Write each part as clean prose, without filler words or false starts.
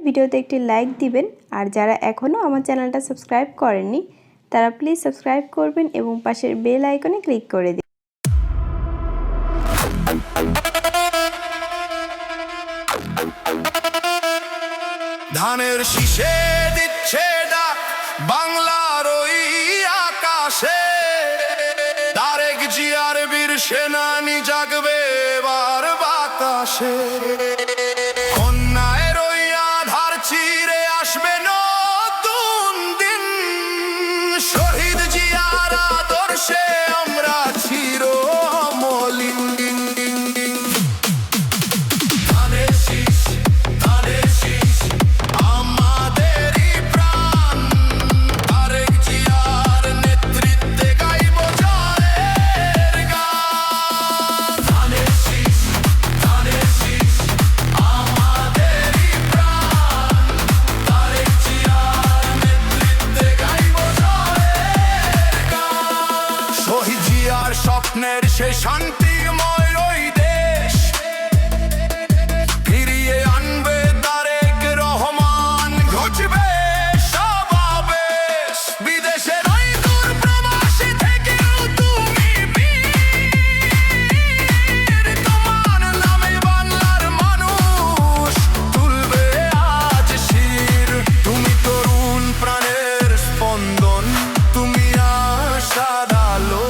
ভিডিওতে একটি লাইক দিবেন। আর যারা এখনও আমার চ্যানেলটা সাবস্ক্রাইব করেননি তারা প্লিজ সাবস্ক্রাইব করবেন এবং পাশের বেল আইকনে ক্লিক করে দিন। ধানের শীষে দিচ্ছে ডাক বাংলার ওই আকাশে, তারেক জিয়ার বীর সেনানি জাগবে এবার বাতাসে। অন্যায়ের ওই আধার চিরে আসবে নতুন দিন, শহীদ জিয়ার আদর্শে আমরা চিরমলিন। শহীদ জিয়ার স্বপ্নের সে শান্তিময় ওই দেশ ফিরিয়ে আনবে তারেক রহমান, ঘুচবে সমাবেশ। বিদেশের ওই দূর প্রবাসী থেকেও তুমি বীর, তোমার নামে বাংলার মানুষ তুলবে আজ শির। তুমি তরুণ প্রাণের স্পন্দন, তুমি আশার আলো,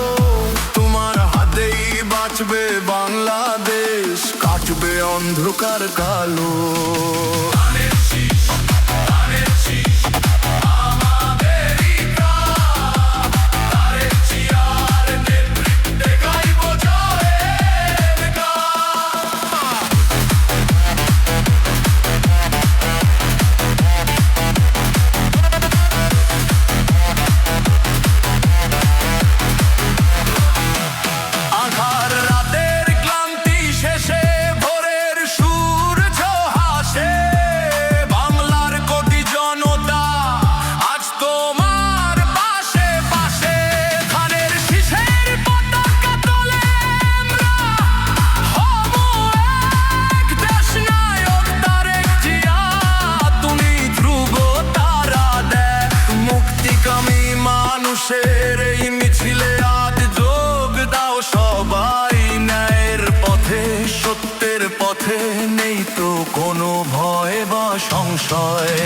তোমার হাতেই বাঁচবে বাংলাদেশ, কাটবে অন্ধকার কালো। আঁধার রাতের ক্লান্তি শেষে ভোরের সূর্য হাসে, বাংলার কোটি জনতা আজ তোমার পাশে পাশে। ধানের শীষের পতাকা তোলে আমরা হবো এক, দেশ নায়ক তারেক জিয়া তুমি ধ্রুব তারা দেখ। মুক্তিকামী মানুষের এই মিছিলে আজ যোগ দাও সবাই, ন্যায়ের পথে সত্যের পথে নেই তো কোনো ভয় বা সংশয়।